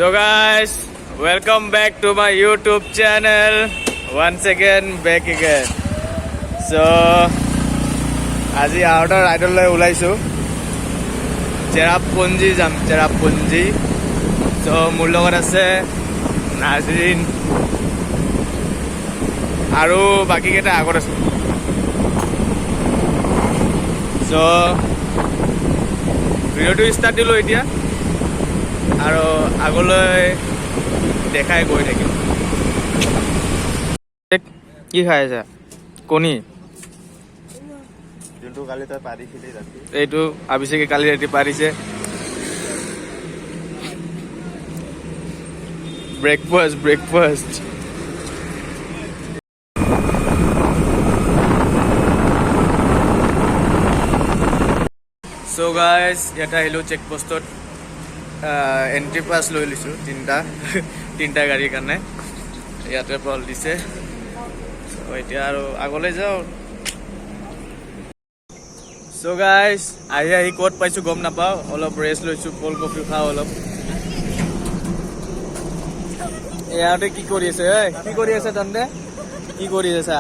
So guys, welcome back to my YouTube channel. Once again, back again. So, আজি outer ৰাইডলৈ ওলাইছোঁ চেৰাপুঞ্জী যাম Cherrapunji so মোৰ লগত আছে নাজৰিন আৰু বাকী কেইটা আগত আছে so ভিডিঅ'টো ষ্টাৰ্ট দিলোঁ এতিয়া আৰু আগলৈ দেখাই গৈ থাকিম কি খাই আছা কণী যোনটো কালি তই পাৰিছিলি ৰাতি এইটো অভিষেকে কালি ৰাতি পাৰিছে ব্ৰেকফাষ্ট so guys ইয়াতে আহিলোঁ চেক পোষ্টত এন্ট্ৰি পাছ লৈ লৈছোঁ তিনিটা গাড়ীৰ কাৰণে ইয়াতে পল দিছে এতিয়া আৰু আগলৈ যাওঁ so guys আহি ক'ত পাইছোঁ গম নাপাওঁ অলপ ৰেষ্ট লৈছোঁ কোল্ড কফি খাওঁ অলপ ইয়াতে কি কৰি আছে কি কৰি আছে তহঁতে কি কৰি আছা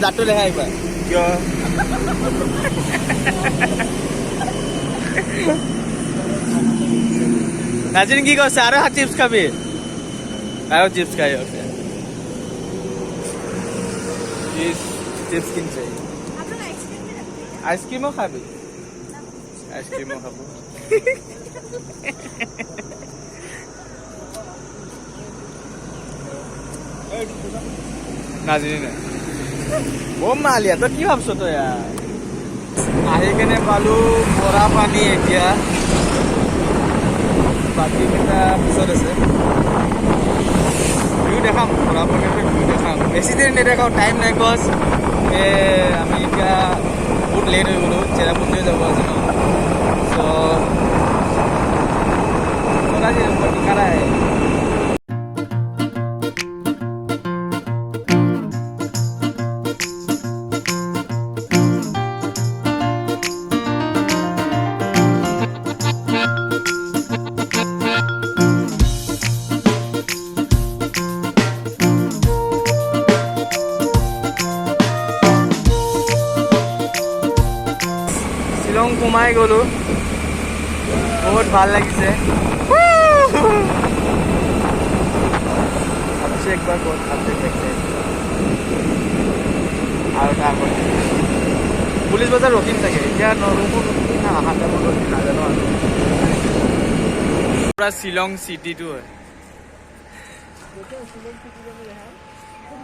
দাঁতটো দেখাই পাই কিয় নাজিন কি কৈছে আৰু চিপছ খাবি আৰু চিপছ খাই আছে চিপছ কিনছে আইসক্রিমও খাবি আইসক্রিমও খাবো নাজিনি না ও মালিয়া তো কি ভাবছ তো আহি কেনে পালো বৰা পানী এতিয়া বাকী কেইটা পিছত আছে ভিউ দেখাম বৰা পানীৰ ভিউ দেখাম বেছি দেৰি নেদেখাওঁ টাইম নাই কজ আমি এতিয়া বহুত লেট হৈ গ'লোঁ চেৰাপুঞ্জী যাব আছে ন চ' ঠিকানাই শ্বিলং সোমাই গ'লোঁ বহুত ভাল লাগিছে ভাবছি একবাৰ ক'ত ভাবছি আৰু এটা আগত পুলিচ বজাৰ ৰখিম চাগে এতিয়া নৰখোঁ না আহাত ৰখি নাজানো আৰু পুৰা শ্বিলং চিটিটো হয়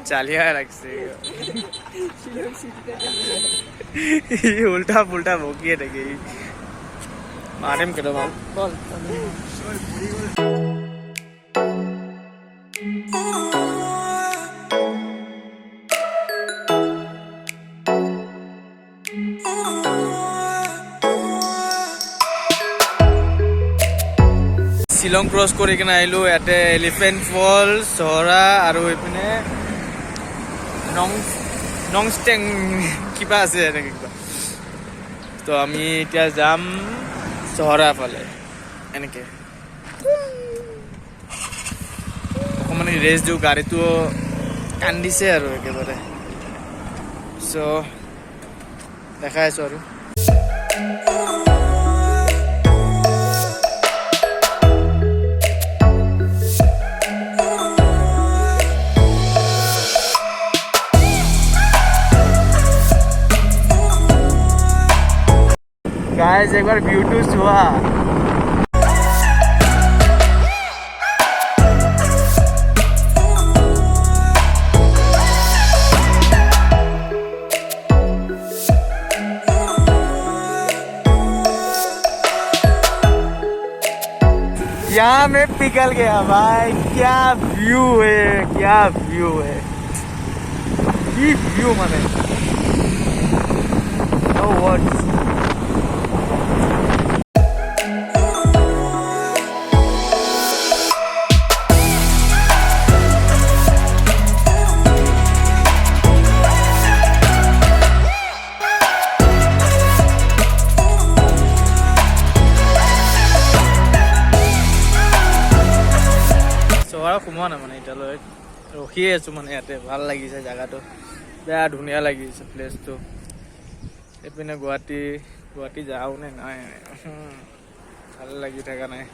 চালিয়া লাগছে উল্টা পুল্টা বকিয়ে থাকে মাৰিম কেইটামান বল শ্বিলং ক্ৰছ কৰি কিনে আহিলোঁ ইয়াতে এলিফেণ্ট ফল চহৰা আৰু এইপিনে নংষ্টেং কিবা আছে এনেকৈ কিবা তো আমি এতিয়া যাম চহৰা ফালে এনেকৈ অকণমান ৰেষ্ট দিওঁ গাড়ীটো কান্দিছে আৰু একেবাৰে চ' দেখাই আছোঁ আৰু गाइस एक बार व्यू टू सुहा यहाँ में पिघल गया भाई क्या व्यू है ये व्यू माने नो वर्ड्स চহৰ সোমোৱা নাই মানে এতিয়ালৈ ৰখিয়ে আছোঁ মানে ইয়াতে ভাল লাগিছে জেগাটো বেয়া ধুনীয়া লাগিছে প্লেচটো এইপিনে গুৱাহাটী যাওঁ নে নাই ভাল লাগি থকা নাই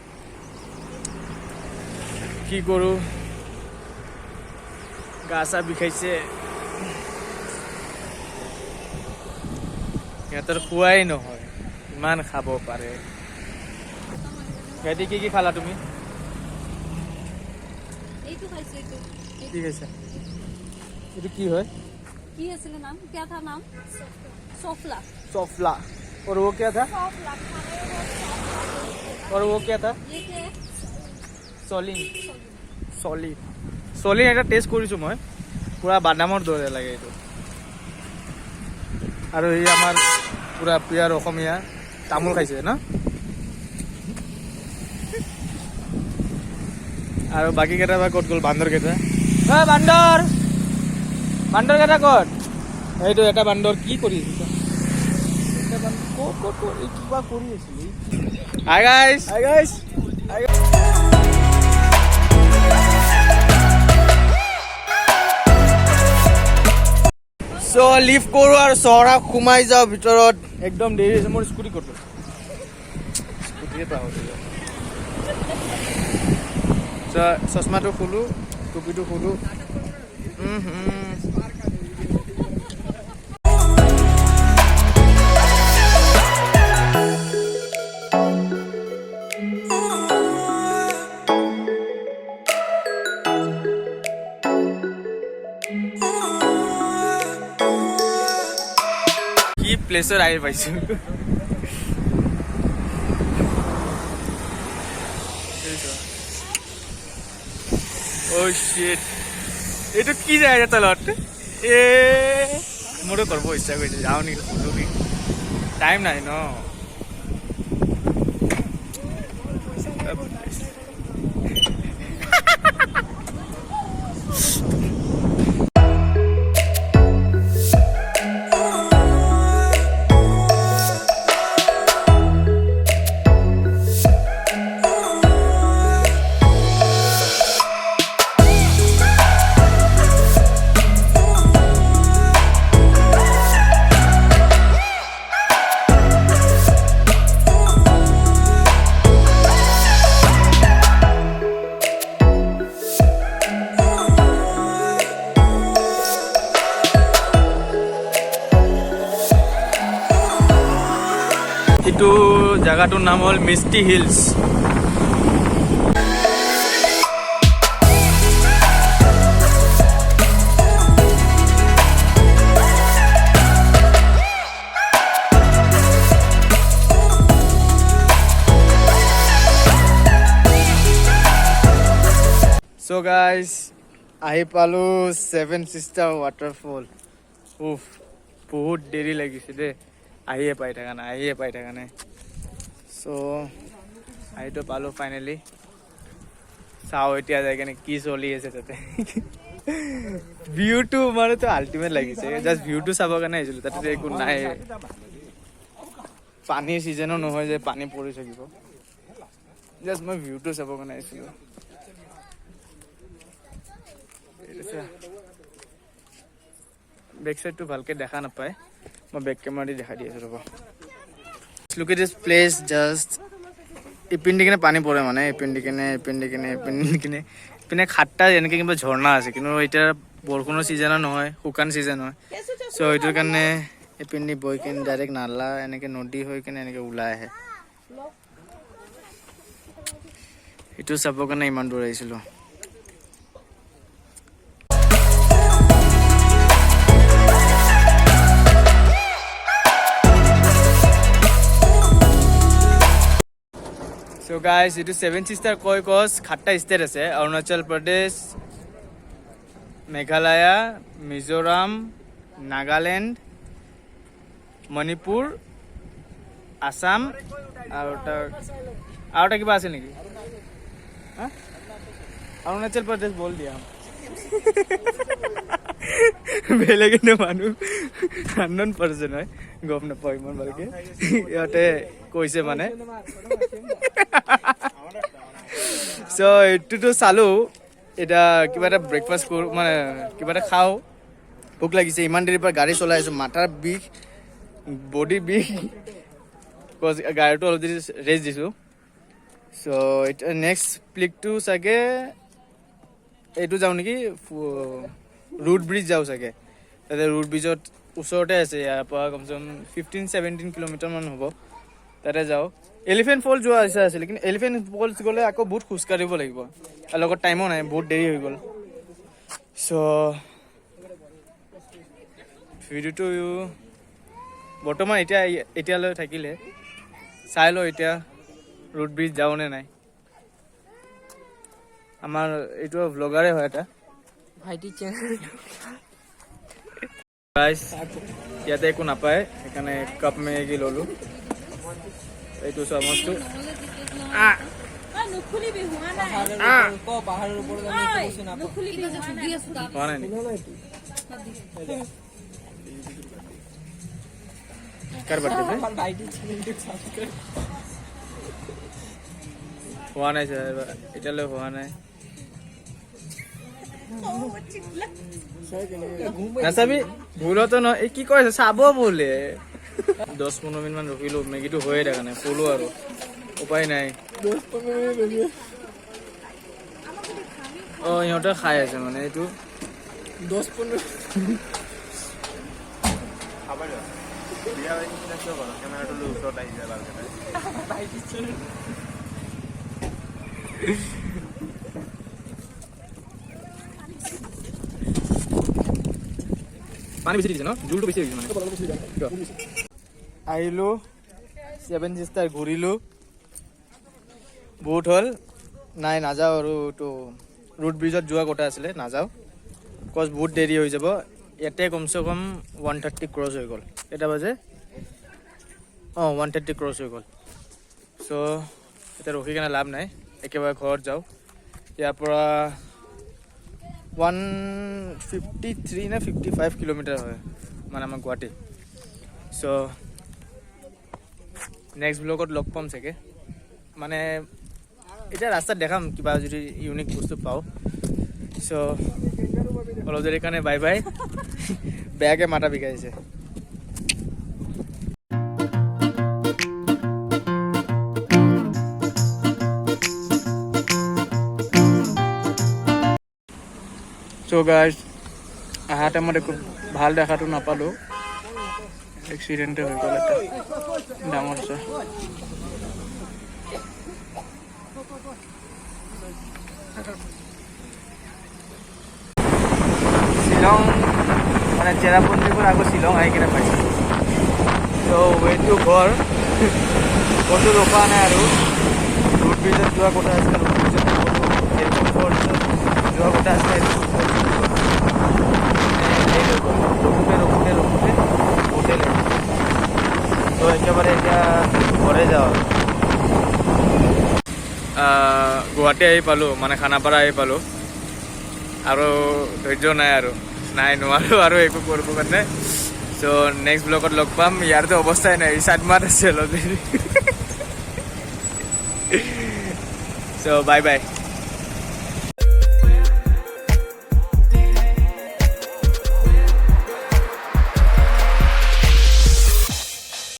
কি কৰোঁ গা চা বিষাইছে সিহঁতৰ খোৱাই নহয় ইমান খাব পাৰে সিহঁতি কি খালা তুমি কি খাইছা এইটো কি হয় কি আছিল নাম क्या था नाम सोफला और वो क्या था और वो क्या था ये क्या है সলিন এটা টেষ্ট কৰিছোঁ মই পুৰা বাদামৰ দৰে লাগে এইটো আৰু এই আমাৰ পুৰা পিয়াৰ অসমীয়া তামোল খাইছে ন আৰু বাকী কেইটা বা ক'ত গ'ল বান্দৰ কেইটা বান্দৰ কেইটা ক'ত এইটো এটা বান্দৰ কি কৰি আছে কিবা কৰি আছিল হাই গাইছ চ' লিভ কৰোঁ আৰু চহৰা সোমাই যাওঁ ভিতৰত একদম দেৰি হৈছে মোৰ স্কুটি ক'তো স্কুটিয়ে পাহৰিলোঁ চশমাটো খোলোঁ টুপিটো খোলোঁ কি প্লেচত আহি পাইছোঁ Oh shit. এইটো কি যায় তলত মোৰো কৰিব ইচ্ছা কৰিছে যাওঁ নেকি ফুটো নেকি টাইম নাই ন এইটো জায়গাটোৰ নাম হ'ল মিষ্টি হিলছ So guys, আহি পালোঁ 7 Sister Waterfall. উফ বহুত দেৰি লাগিছে দেই আহিয়ে পাই থকা নাই চ' আহিতো পালোঁ ফাইনেলি চাওঁ এতিয়া যাই কেনে কি চলি আছে তাতে ভিউটো মানেতো আল্টিমেট লাগিছে জাষ্ট ভিউটো চাবৰ কাৰণে আহিছিলোঁ তাতে একো নাই পানীৰ ছিজনো নহয় যে পানী পৰি থাকিব জাষ্ট মই ভিউটো চাবৰ কাৰণে আহিছিলোঁ বেক সাইডটো ভালকে দেখা নাপায় মই বেক কেমেৰা দি দেখা দি আছোঁ ৰ'ব look at this place just ইপিনে কিনে পানী পৰে মানে ইপিনে ইপিনে খাট্টা এনেকৈ কিবা ঝৰ্ণা আছে কিন্তু এতিয়া বৰষুণৰ ছিজনো নহয় শুকান ছিজন হয় চ' সেইটোৰ কাৰণে ইপিনে বৈ কিনে ডাইৰেক্ট নালা এনেকৈ নদী হৈ কিনে এনেকৈ ওলাই আহে সেইটো চাবৰ কাৰণে ইমান দূৰ আহিছিলোঁ So guys, it is 7 Sister Koi Kos Khatta State আছে Arunachal Pradesh, Meghalaya, Mizoram, Nagaland, Manipur, Assam আৰু এটা কিবা আছে নেকি Arunachal Pradesh বল দিয়া বেলেগ এনে মানুহ আননন পাৰ্চন হয় গম নাপাওঁ ইমান ভালকে ইয়াতে কৈছে মানে চ' এইটোতো চালোঁ এটা কিবা এটা ব্ৰেকফাষ্ট কৰোঁ মানে কিবা এটা খাওঁ ভোক লাগিছে ইমান দেৰিৰ পৰা গাড়ী চলাই আছোঁ মাথাৰ বিষ বডি বিষ গাড়ীটো অলপ দেৰি ৰেষ্ট দিছোঁ চ' এতিয়া নেক্সট প্লিকটো চাগে এইটো যাওঁ নেকি ৰুট ব্ৰিজ যাওঁ চাগে তাতে ৰুট ব্ৰিজত ওচৰতে আছে ইয়াৰ পৰা কমচে কম 15-17 কিলোমিটাৰমান হ'ব তাতে যাওঁ এলিফেণ্ট ফল যোৱা ইচ্ছা আছিলে কিন্তু এলিফেণ্ট ফলছ গ'লে আকৌ বহুত খোজকাঢ়িব লাগিব আৰু লগত টাইমো নাই বহুত দেৰি হৈ গ'ল চ' ভিডিঅ'টো বৰ্তমান এতিয়ালৈ থাকিলে চাই লওঁ এতিয়া ৰুট ব্ৰিজ যাওঁ নে নাই আমাৰ এইটো ভ্লগাৰে হয় এটা ভাইটি চেনেল গাইছ ইয়াতে একো নাপায় সেইকাৰণে কাপ মেগি ল'লোঁ এইটো চামুচটো পাহাৰৰ ওপৰত আমি একো বস্তু নাপাওঁ হোৱা নাই নেকি কাৰ বাৰ্থডে ভাইটি চেনেলটো সাবস্ক্ৰাইব হোৱা নাই ছাৰ এতিয়ালৈ হোৱা নাই নাচাবি ভুলতো নহয় এই কি কৈছে চাব বোলে 10-15 মিনিটমান ৰখিলোঁ মেগীটো হৈয়ে থকা নাই ক'লোঁ আৰু উপায় নাই অঁ ইহঁতে খাই আছে মানে এইটো 10-15 পানী বেছি দিছে ন জোলটো বেছি হৈছে মানে আহিলোঁ 7 চিষ্টাৰ ঘূৰিলোঁ বহুত হ'ল নাই নাযাওঁ আৰু এইটো ৰুট ব্ৰিজত যোৱা কথা আছিলে নাযাওঁ বিকজ বহুত দেৰি হৈ যাব ইয়াতে কমচে কম 130 ক্ৰছ হৈ গ'ল কেইটা বাজে অঁ 130 ক্ৰছ হৈ গ'ল চ' এতিয়া ৰখি কেনে লাভ নাই একেবাৰে ঘৰত যাওঁ ইয়াৰ পৰা 153 নে 55 কিলোমিটাৰ হয় মানে আমাৰ গুৱাহাটী চ' নেক্সট ব্লগত লগ পাম চাগে মানে এতিয়া ৰাস্তাত দেখাম কিবা যদি ইউনিক বস্তু পাওঁ চ' অলপ দেৰি কাৰণে বাই বাই বেয়াকৈ মাথা বিষাইছে চ' গাইজ অহা টাইমত একো ভাল দেখাটো নাপালোঁ এক্সিডেণ্টে হৈ গ'ল এটা ডাঙৰ চা শ্বিলং মানে চেৰাপুঞ্জীৰ পৰা আকৌ শ্বিলং আহি কিনে পাইছোঁ চ' ৱেটো ঘৰ ক'তো ৰখা নাই আৰু ৰুট ব্ৰিজত যোৱা কথা আছিলে ৰুট ব্ৰিজত যোৱা কথা আছিলে ৰখোতে হোটেল তো একেবাৰে এতিয়া ঘৰে যাওঁ গুৱাহাটী আহি পালোঁ মানে খানাপাৰা আহি পালোঁ আৰু ধৈৰ্য নাই আৰু নাই নোৱাৰোঁ আৰু একো কৰিব কাৰণে চ' নেক্সট ব্লগত লগ পাম ইয়াৰতো অৱস্থাই নাই চাটমাত আছে অলপ চ' বাই বাই